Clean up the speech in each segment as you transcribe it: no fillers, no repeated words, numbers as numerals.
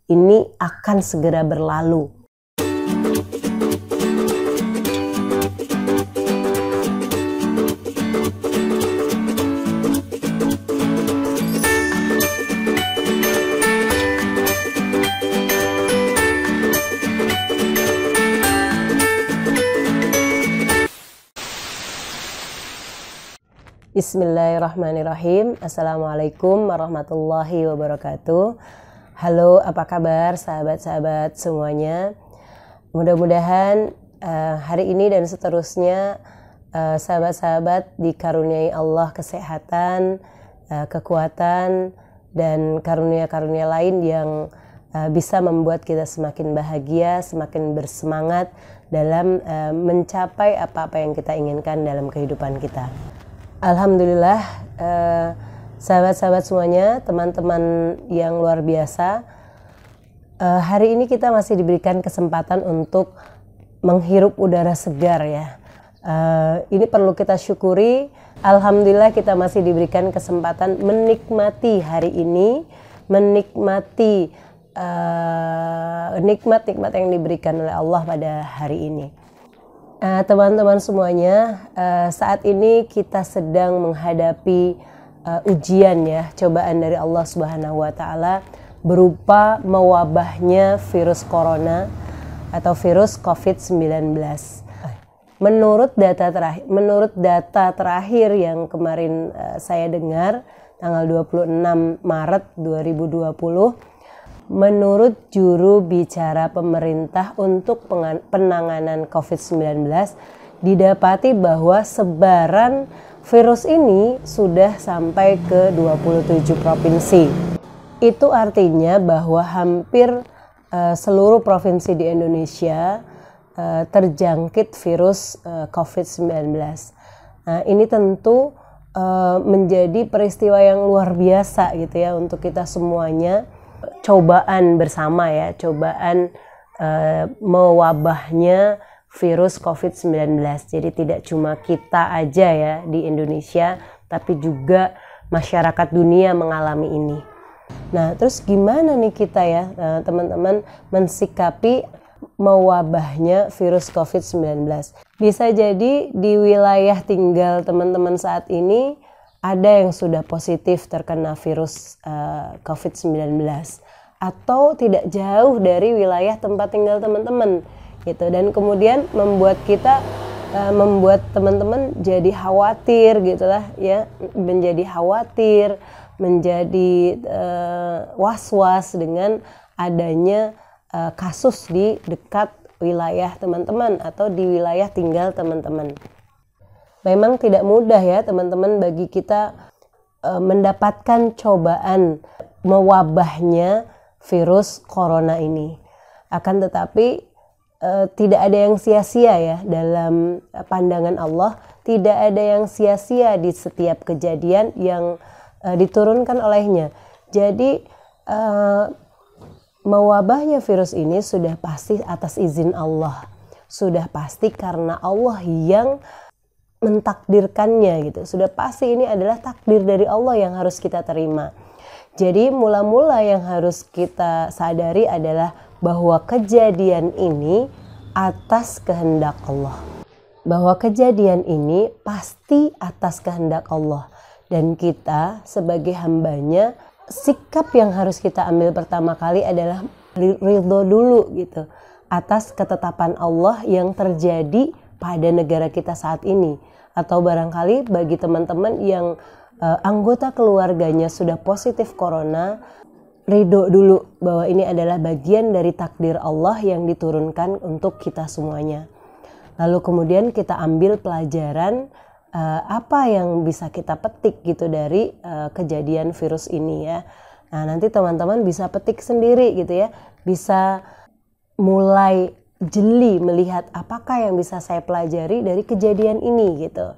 ini akan segera berlalu. Bismillahirrahmanirrahim. Assalamualaikum warahmatullahi wabarakatuh. Halo, apa kabar sahabat-sahabat semuanya? Mudah-mudahan hari ini dan seterusnya sahabat-sahabat dikaruniai Allah kesehatan, kekuatan, dan karunia-karunia lain yang bisa membuat kita semakin bahagia, semakin bersemangat dalam mencapai apa-apa yang kita inginkan dalam kehidupan kita. Alhamdulillah, sahabat-sahabat semuanya, teman-teman yang luar biasa, hari ini kita masih diberikan kesempatan untuk menghirup udara segar ya. Ini perlu kita syukuri. Alhamdulillah kita masih diberikan kesempatan menikmati hari ini, menikmati nikmat-nikmat yang diberikan oleh Allah pada hari ini. Teman-teman semuanya, saat ini kita sedang menghadapi ujian ya, cobaan dari Allah Subhanahu wa taala berupa mewabahnya virus corona atau virus COVID-19. Menurut data terakhir yang kemarin saya dengar tanggal 26 Maret 2020, menurut juru bicara pemerintah untuk penanganan COVID-19, didapati bahwa sebaran virus ini sudah sampai ke 27 provinsi. Itu artinya bahwa hampir seluruh provinsi di Indonesia terjangkit virus COVID-19. Nah, ini tentu menjadi peristiwa yang luar biasa gitu ya untuk kita semuanya. Cobaan bersama ya, cobaan mewabahnya virus COVID-19. Jadi tidak cuma kita aja ya di Indonesia, tapi juga masyarakat dunia mengalami ini. Nah, terus gimana nih kita ya teman-teman mensikapi mewabahnya virus COVID-19? Bisa jadi di wilayah tinggal teman-teman saat ini ada yang sudah positif terkena virus COVID-19 atau tidak jauh dari wilayah tempat tinggal teman-teman gitu, dan kemudian membuat teman-teman jadi khawatir gitulah ya, menjadi khawatir, menjadi was-was dengan adanya kasus di dekat wilayah teman-teman atau di wilayah tinggal teman-teman. Memang tidak mudah ya teman-teman bagi kita mendapatkan cobaan mewabahnya virus corona ini. Akan tetapi tidak ada yang sia-sia ya dalam pandangan Allah. Tidak ada yang sia-sia di setiap kejadian yang diturunkan olehnya. Jadi mewabahnya virus ini sudah pasti atas izin Allah. Sudah pasti karena Allah yang mentakdirkannya gitu. Sudah pasti ini adalah takdir dari Allah yang harus kita terima. Jadi mula-mula yang harus kita sadari adalah bahwa kejadian ini atas kehendak Allah. Bahwa kejadian ini pasti atas kehendak Allah. Dan kita sebagai hambanya, sikap yang harus kita ambil pertama kali adalah ridho dulu gitu atas ketetapan Allah yang terjadi pada negara kita saat ini. Atau barangkali bagi teman-teman yang anggota keluarganya sudah positif corona, ridho dulu bahwa ini adalah bagian dari takdir Allah yang diturunkan untuk kita semuanya. Lalu kemudian kita ambil pelajaran apa yang bisa kita petik gitu dari kejadian virus ini ya. Nah, nanti teman-teman bisa petik sendiri gitu ya, bisa mulai jeli melihat apakah yang bisa saya pelajari dari kejadian ini gitu.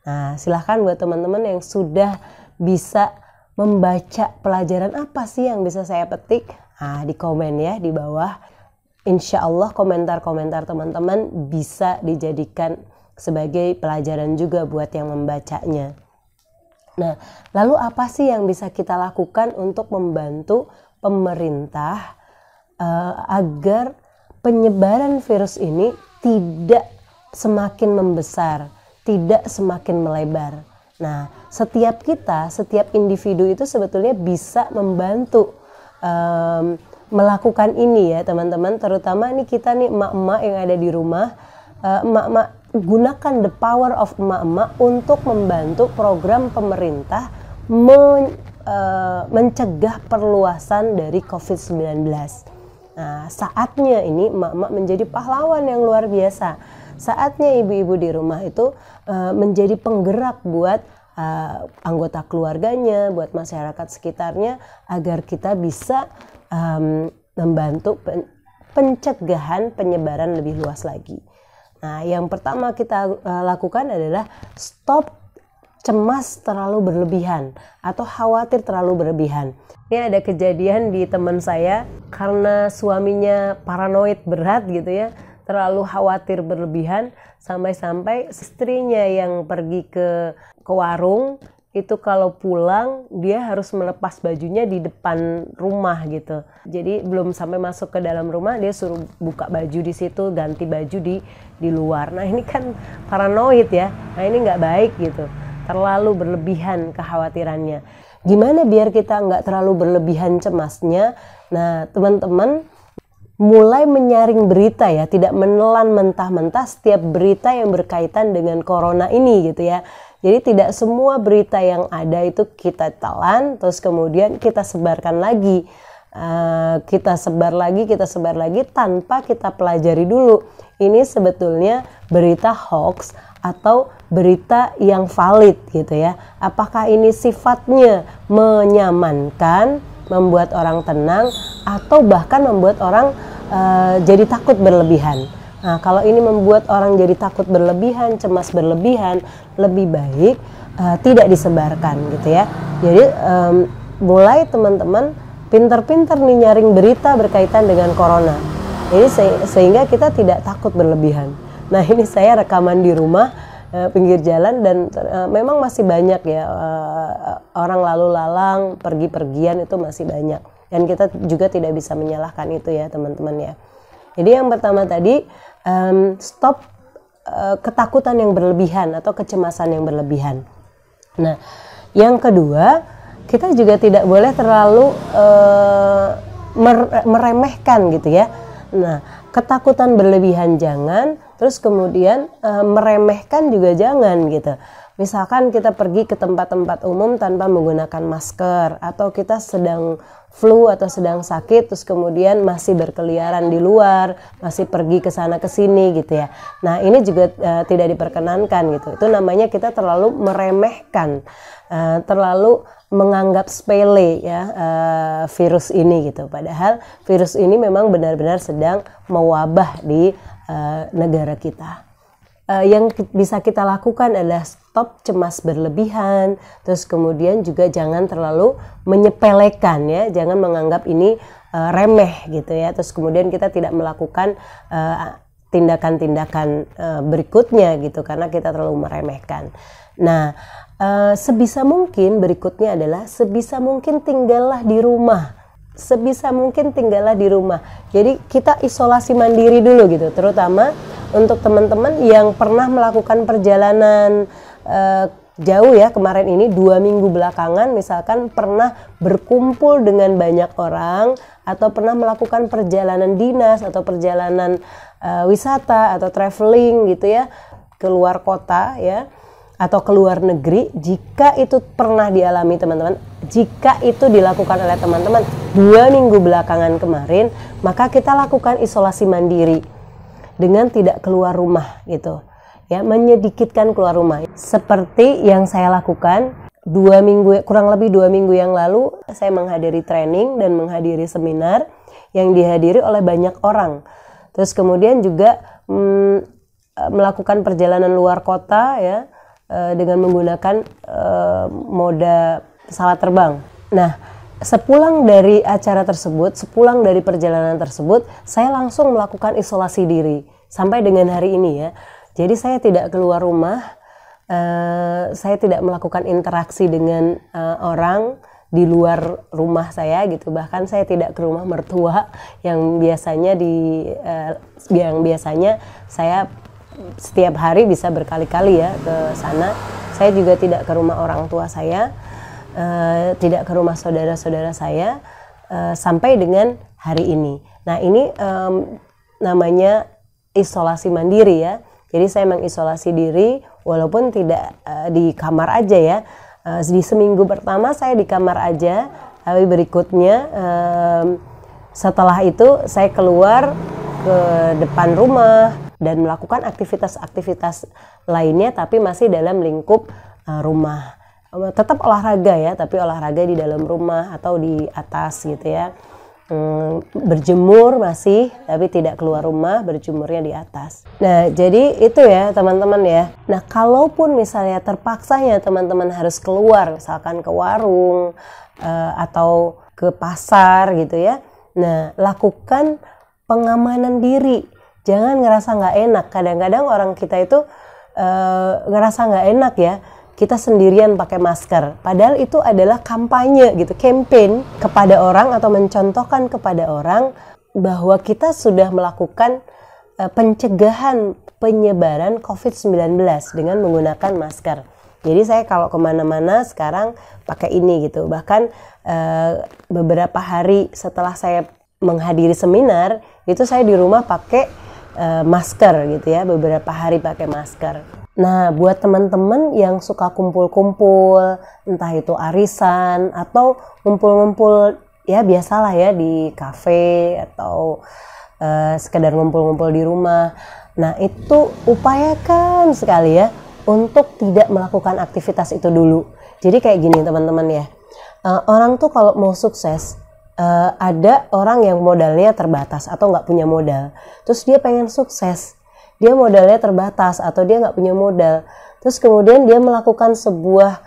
Nah, silahkan buat teman-teman yang sudah bisa membaca pelajaran apa sih yang bisa saya petik, nah di komen ya di bawah. Insya Allah komentar-komentar teman-teman bisa dijadikan sebagai pelajaran juga buat yang membacanya. Nah, lalu apa sih yang bisa kita lakukan untuk membantu pemerintah agar penyebaran virus ini tidak semakin membesar, tidak semakin melebar. Nah, setiap individu itu sebetulnya bisa membantu melakukan ini ya teman-teman. Terutama nih kita nih emak-emak yang ada di rumah, emak-emak gunakan the power of emak-emak untuk membantu program pemerintah mencegah perluasan dari COVID-19. Nah, saatnya ini emak-emak menjadi pahlawan yang luar biasa. Saatnya ibu-ibu di rumah itu menjadi penggerak buat anggota keluarganya, buat masyarakat sekitarnya, agar kita bisa membantu pencegahan penyebaran lebih luas lagi. Nah, yang pertama kita lakukan adalah stop cemas terlalu berlebihan atau khawatir terlalu berlebihan. Ini ada kejadian di teman saya, karena suaminya paranoid berat gitu ya, terlalu khawatir berlebihan, sampai-sampai istrinya yang pergi ke warung itu kalau pulang dia harus melepas bajunya di depan rumah gitu. Jadi belum sampai masuk ke dalam rumah dia suruh buka baju di situ, ganti baju di luar. Nah, ini kan paranoid ya. Nah, ini nggak baik gitu. Terlalu berlebihan kekhawatirannya. Gimana biar kita nggak terlalu berlebihan cemasnya? Nah, teman-teman mulai menyaring berita ya, tidak menelan mentah-mentah setiap berita yang berkaitan dengan corona ini gitu ya. Jadi tidak semua berita yang ada itu kita telan terus kemudian kita sebarkan lagi. Kita sebar lagi tanpa kita pelajari dulu. Ini sebetulnya berita hoax atau berita yang valid gitu ya. Apakah ini sifatnya menyamankan, membuat orang tenang, atau bahkan membuat orang jadi takut berlebihan. Nah, kalau ini membuat orang jadi takut berlebihan, cemas berlebihan, lebih baik tidak disebarkan gitu ya. Jadi mulai teman-teman pinter-pinter nih nyaring berita berkaitan dengan corona. Jadi sehingga kita tidak takut berlebihan. Nah, ini saya rekaman di rumah pinggir jalan dan memang masih banyak ya orang lalu lalang, pergi-pergian itu masih banyak. Dan kita juga tidak bisa menyalahkan itu ya teman-teman ya. Jadi yang pertama tadi stop ketakutan yang berlebihan atau kecemasan yang berlebihan. Nah, yang kedua kita juga tidak boleh terlalu meremehkan gitu ya. Nah, ketakutan berlebihan jangan, terus kemudian meremehkan juga jangan gitu. Misalkan kita pergi ke tempat-tempat umum tanpa menggunakan masker, atau kita sedang flu atau sedang sakit terus kemudian masih berkeliaran di luar, masih pergi ke sana ke sini gitu ya. Nah, ini juga tidak diperkenankan gitu. Itu namanya kita terlalu meremehkan, terlalu menganggap sepele ya virus ini gitu. Padahal virus ini memang benar-benar sedang mewabah di negara kita. Yang bisa kita lakukan adalah stop cemas berlebihan, terus kemudian juga jangan terlalu menyepelekan ya, jangan menganggap ini remeh gitu ya, terus kemudian kita tidak melakukan tindakan-tindakan berikutnya gitu karena kita terlalu meremehkan. Nah, sebisa mungkin berikutnya adalah sebisa mungkin tinggallah di rumah. Sebisa mungkin tinggallah di rumah. Jadi kita isolasi mandiri dulu gitu, terutama untuk teman-teman yang pernah melakukan perjalanan jauh ya, kemarin ini 2 minggu belakangan misalkan pernah berkumpul dengan banyak orang atau pernah melakukan perjalanan dinas atau perjalanan wisata atau traveling gitu ya, keluar kota ya, atau ke luar negeri. Jika itu pernah dialami teman-teman, jika itu dilakukan oleh teman-teman 2 minggu belakangan kemarin, maka kita lakukan isolasi mandiri dengan tidak keluar rumah gitu ya, menyedikitkan keluar rumah seperti yang saya lakukan 2 minggu, kurang lebih 2 minggu yang lalu. Saya menghadiri training dan menghadiri seminar yang dihadiri oleh banyak orang, terus kemudian juga melakukan perjalanan luar kota ya, dengan menggunakan moda pesawat terbang. Nah, sepulang dari acara tersebut, sepulang dari perjalanan tersebut, saya langsung melakukan isolasi diri sampai dengan hari ini ya. Jadi saya tidak keluar rumah, saya tidak melakukan interaksi dengan orang, di luar rumah saya gitu. Bahkan saya tidak ke rumah mertua yang biasanya saya setiap hari bisa berkali-kali ya ke sana. Saya juga tidak ke rumah orang tua saya, tidak ke rumah saudara-saudara saya sampai dengan hari ini. Nah ini namanya isolasi mandiri ya. Jadi saya mengisolasi diri walaupun tidak di kamar aja ya. Di seminggu pertama saya di kamar aja, tapi berikutnya setelah itu saya keluar ke depan rumah dan melakukan aktivitas-aktivitas lainnya, tapi masih dalam lingkup rumah. Tetap olahraga ya, tapi olahraga di dalam rumah atau di atas gitu ya. Berjemur masih, tapi tidak keluar rumah, berjemurnya di atas. Nah jadi itu ya teman-teman ya. Nah kalaupun misalnya terpaksanya teman-teman harus keluar, misalkan ke warung atau ke pasar gitu ya, nah lakukan pengamanan diri. Jangan ngerasa nggak enak. Kadang-kadang orang kita itu ngerasa nggak enak ya, kita sendirian pakai masker. Padahal itu adalah kampanye gitu, campaign kepada orang atau mencontohkan kepada orang bahwa kita sudah melakukan pencegahan penyebaran COVID-19 dengan menggunakan masker. Jadi saya kalau kemana-mana sekarang pakai ini gitu. Bahkan beberapa hari setelah saya menghadiri seminar, itu saya di rumah pakai masker gitu ya, beberapa hari pakai masker. Nah, buat teman-teman yang suka kumpul-kumpul, entah itu arisan atau ngumpul-ngumpul ya biasalah ya di kafe atau sekedar ngumpul-ngumpul di rumah. Nah, itu upayakan sekali ya untuk tidak melakukan aktivitas itu dulu. Jadi kayak gini teman-teman ya, orang tuh kalau mau sukses, ada orang yang modalnya terbatas atau nggak punya modal, terus dia pengen sukses. Dia modalnya terbatas atau dia nggak punya modal, terus kemudian dia melakukan sebuah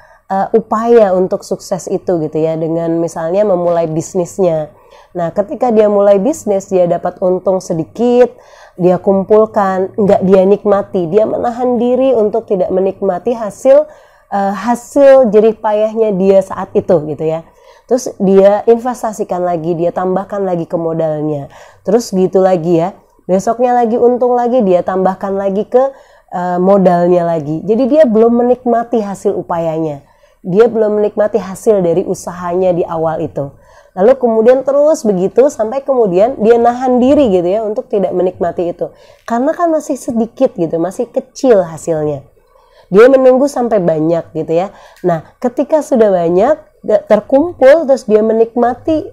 upaya untuk sukses itu gitu ya, dengan misalnya memulai bisnisnya. Nah ketika dia mulai bisnis, dia dapat untung sedikit, dia kumpulkan, nggak dia nikmati, dia menahan diri untuk tidak menikmati hasil jerih payahnya dia saat itu gitu ya. Terus dia investasikan lagi, dia tambahkan lagi ke modalnya, terus gitu lagi ya. Besoknya lagi untung lagi, dia tambahkan lagi ke modalnya lagi. Jadi dia belum menikmati hasil upayanya. Dia belum menikmati hasil dari usahanya di awal itu. Lalu kemudian terus begitu sampai kemudian dia nahan diri gitu ya untuk tidak menikmati itu. Karena kan masih sedikit gitu, masih kecil hasilnya. Dia menunggu sampai banyak gitu ya. Nah ketika sudah banyak terkumpul, terus dia menikmati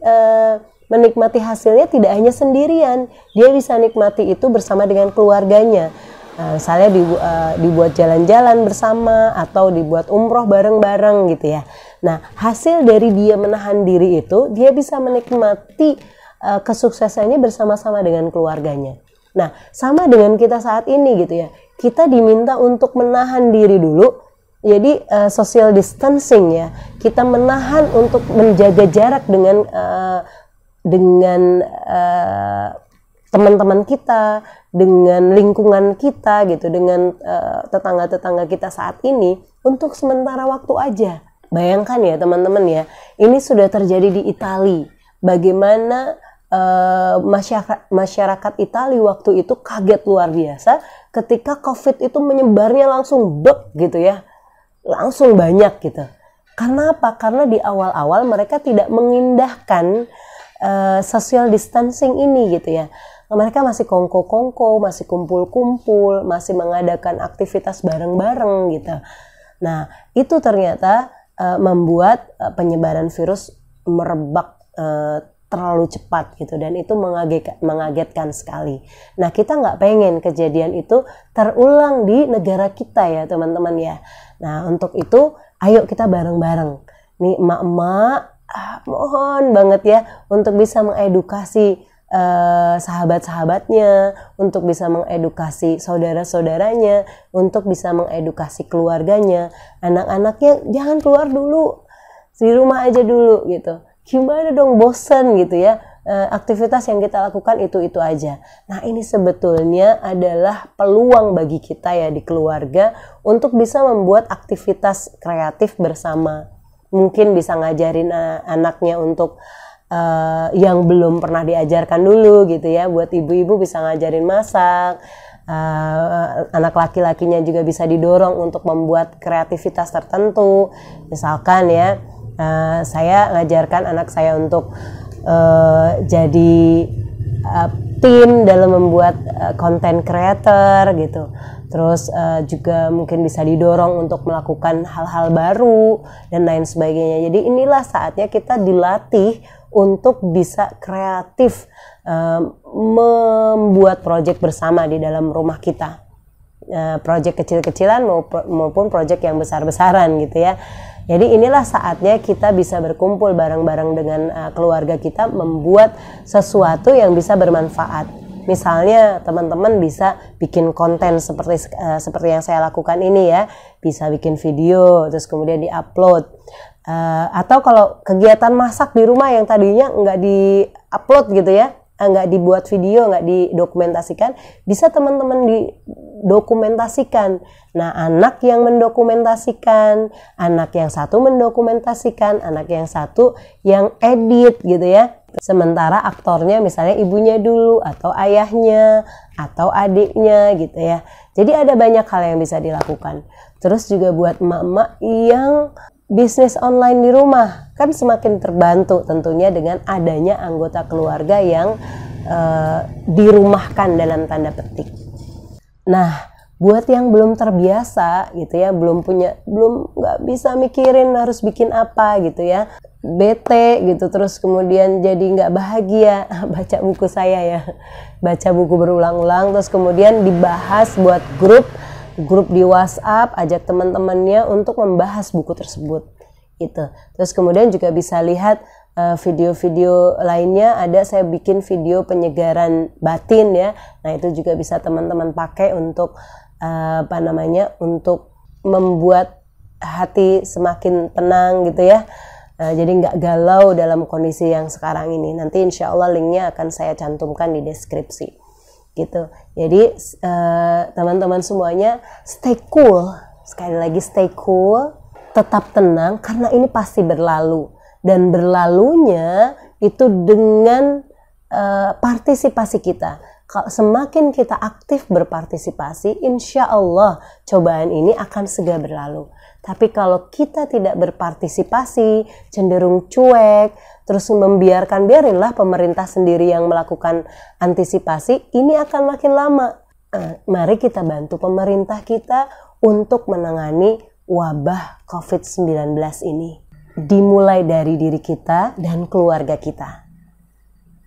hasilnya tidak hanya sendirian, dia bisa nikmati itu bersama dengan keluarganya. Misalnya dibuat jalan-jalan bersama atau dibuat umroh bareng-bareng gitu ya. Nah hasil dari dia menahan diri itu, dia bisa menikmati kesuksesannya bersama-sama dengan keluarganya. Nah sama dengan kita saat ini gitu ya, kita diminta untuk menahan diri dulu. Jadi social distancing ya, kita menahan untuk menjaga jarak dengan teman-teman kita, dengan lingkungan kita gitu, dengan tetangga-tetangga kita saat ini untuk sementara waktu aja. Bayangkan ya teman-teman ya, ini sudah terjadi di Italia. Bagaimana masyarakat Italia waktu itu kaget luar biasa ketika COVID itu menyebarnya langsung gitu ya, langsung banyak gitu. Karena apa? Karena di awal-awal mereka tidak mengindahkan social distancing ini gitu ya. Mereka masih kongko-kongko, masih kumpul-kumpul, masih mengadakan aktivitas bareng-bareng gitu. Nah itu ternyata membuat penyebaran virus merebak terlalu cepat gitu, dan itu mengagetkan sekali. Nah kita nggak pengen kejadian itu terulang di negara kita ya teman-teman ya. Nah untuk itu ayo kita bareng-bareng nih emak-emak, mohon banget ya untuk bisa mengedukasi sahabat-sahabatnya, untuk bisa mengedukasi saudara-saudaranya, untuk bisa mengedukasi keluarganya, anak-anaknya jangan keluar dulu, di rumah aja dulu gitu. Gimana dong, bosen gitu ya, aktivitas yang kita lakukan itu aja. Nah ini sebetulnya adalah peluang bagi kita ya di keluarga untuk bisa membuat aktivitas kreatif bersama. mungkin bisa ngajarin anaknya untuk yang belum pernah diajarkan dulu gitu ya. Buat ibu-ibu bisa ngajarin masak. Anak laki-lakinya juga bisa didorong untuk membuat kreativitas tertentu. Misalkan ya, saya ngajarkan anak saya untuk jadi tim dalam membuat content creator gitu. Terus juga mungkin bisa didorong untuk melakukan hal-hal baru dan lain sebagainya. Jadi inilah saatnya kita dilatih untuk bisa kreatif, membuat proyek bersama di dalam rumah kita, proyek kecil-kecilan maupun proyek yang besar-besaran gitu ya. Jadi inilah saatnya kita bisa berkumpul bareng-bareng dengan keluarga kita, membuat sesuatu yang bisa bermanfaat. Misalnya teman-teman bisa bikin konten seperti yang saya lakukan ini ya, bisa bikin video terus kemudian diupload. Atau kalau kegiatan masak di rumah yang tadinya nggak di-upload gitu ya, nggak dibuat video, nggak didokumentasikan, bisa teman-teman didokumentasikan. Nah, anak yang mendokumentasikan, anak yang satu mendokumentasikan, anak yang satu yang edit gitu ya. Sementara aktornya misalnya ibunya dulu, atau ayahnya, atau adiknya gitu ya. Jadi ada banyak hal yang bisa dilakukan. Terus juga buat emak-emak yang bisnis online di rumah, kan semakin terbantu tentunya dengan adanya anggota keluarga yang dirumahkan dalam tanda petik. Nah, buat yang belum terbiasa gitu ya, belum nggak bisa mikirin harus bikin apa gitu ya, bete gitu, terus kemudian jadi nggak bahagia, baca buku saya ya, baca buku berulang-ulang, terus kemudian dibahas buat grup di WhatsApp, ajak teman-temannya untuk membahas buku tersebut gitu. Terus kemudian juga bisa lihat video-video lainnya, ada saya bikin video penyegaran batin ya. Nah, itu juga bisa teman-teman pakai untuk untuk membuat hati semakin tenang gitu ya. Jadi nggak galau dalam kondisi yang sekarang ini. Nanti insya Allah linknya akan saya cantumkan di deskripsi gitu. Jadi teman-teman semuanya stay cool, sekali lagi stay cool, tetap tenang karena ini pasti berlalu, dan berlalunya itu dengan partisipasi kita. Semakin kita aktif berpartisipasi, insya Allah cobaan ini akan segera berlalu. Tapi kalau kita tidak berpartisipasi, cenderung cuek, terus biarinlah pemerintah sendiri yang melakukan antisipasi, ini akan makin lama. Mari kita bantu pemerintah kita untuk menangani wabah COVID-19 ini. Dimulai dari diri kita dan keluarga kita.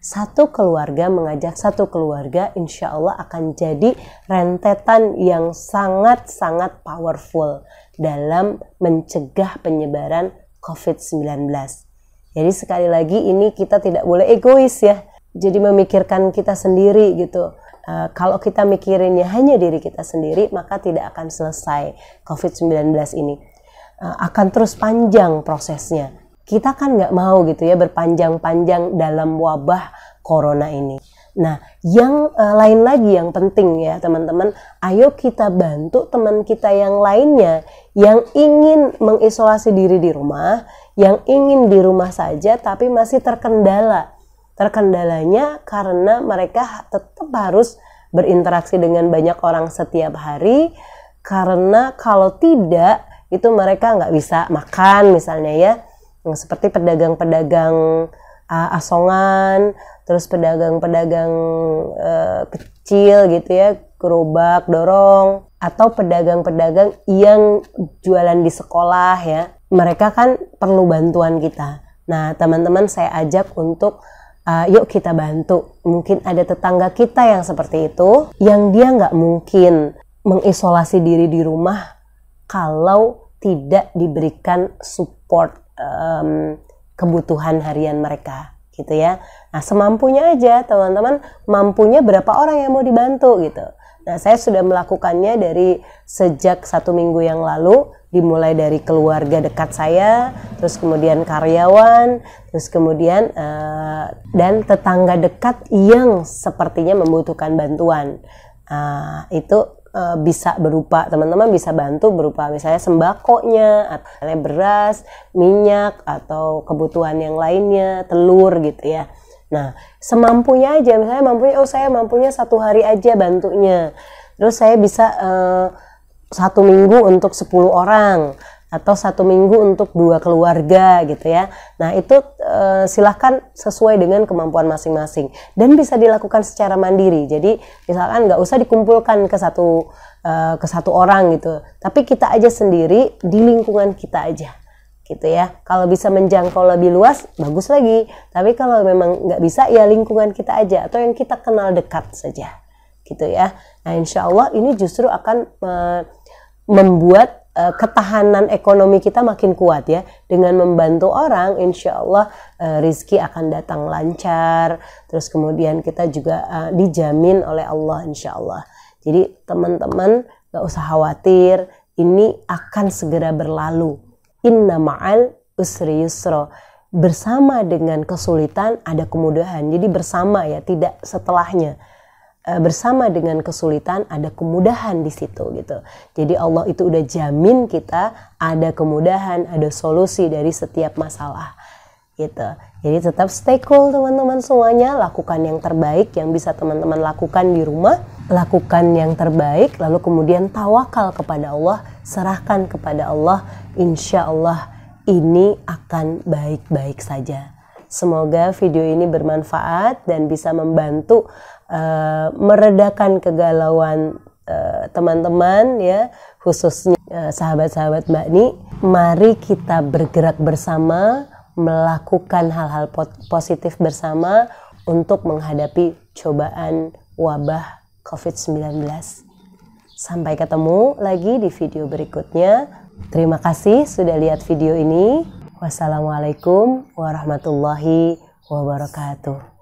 Satu keluarga mengajak satu keluarga, insya Allah akan jadi rentetan yang sangat-sangat powerful dalam mencegah penyebaran COVID-19. Jadi sekali lagi ini kita tidak boleh egois ya. Jadi memikirkan kita sendiri gitu. Kalau kita mikirinnya hanya diri kita sendiri, maka tidak akan selesai COVID-19 ini. Akan terus panjang prosesnya. Kita kan nggak mau gitu ya berpanjang-panjang dalam wabah corona ini. Nah, yang lain lagi yang penting ya teman-teman, ayo kita bantu teman kita yang lainnya yang ingin mengisolasi diri di rumah, yang ingin di rumah saja tapi masih terkendala. Terkendalanya karena mereka tetap harus berinteraksi dengan banyak orang setiap hari, karena kalau tidak itu mereka nggak bisa makan misalnya ya. Seperti pedagang-pedagang asongan, terus pedagang-pedagang kecil gitu ya, gerobak, dorong, atau pedagang-pedagang yang jualan di sekolah ya, mereka kan perlu bantuan kita. Nah, teman-teman saya ajak untuk yuk kita bantu. Mungkin ada tetangga kita yang seperti itu, yang dia nggak mungkin mengisolasi diri di rumah kalau tidak diberikan support kebutuhan harian mereka gitu ya. Nah, semampunya aja teman-teman, mampunya berapa orang yang mau dibantu gitu. Nah, saya sudah melakukannya dari sejak 1 minggu yang lalu, dimulai dari keluarga dekat saya, terus kemudian karyawan, terus kemudian dan tetangga dekat yang sepertinya membutuhkan bantuan. Itu bisa berupa, teman-teman bisa bantu berupa misalnya sembakonya, atau beras, minyak, atau kebutuhan yang lainnya, telur gitu ya. Nah, semampunya aja, misalnya mampunya, saya mampunya 1 hari aja bantunya. Terus saya bisa 1 minggu untuk 10 orang, atau 1 minggu untuk 2 keluarga gitu ya. Nah itu silahkan sesuai dengan kemampuan masing-masing dan bisa dilakukan secara mandiri. Jadi misalkan nggak usah dikumpulkan ke satu orang gitu, tapi kita aja sendiri di lingkungan kita aja gitu ya. Kalau bisa menjangkau lebih luas bagus lagi, tapi kalau memang nggak bisa ya lingkungan kita aja atau yang kita kenal dekat saja gitu ya. Nah insya Allah ini justru akan membuat ketahanan ekonomi kita makin kuat ya. Dengan membantu orang insya Allah rizki akan datang lancar, terus kemudian kita juga dijamin oleh Allah insya Allah. Jadi teman-teman gak usah khawatir, ini akan segera berlalu. Inna ma'al usri yusra, bersama dengan kesulitan ada kemudahan. Jadi bersama ya, tidak setelahnya. Bersama dengan kesulitan ada kemudahan di situ gitu. Jadi Allah itu udah jamin kita ada kemudahan, ada solusi dari setiap masalah gitu. Jadi tetap stay cool teman-teman semuanya, lakukan yang terbaik yang bisa teman-teman lakukan di rumah, lakukan yang terbaik, lalu kemudian tawakal kepada Allah, serahkan kepada Allah, insya Allah ini akan baik-baik saja. Semoga video ini bermanfaat dan bisa membantu meredakan kegalauan teman-teman ya, khususnya sahabat-sahabat Mbak Ni. Mari kita bergerak bersama, melakukan hal-hal positif bersama untuk menghadapi cobaan wabah COVID-19. Sampai ketemu lagi di video berikutnya. Terima kasih sudah lihat video ini. Wassalamualaikum warahmatullahi wabarakatuh.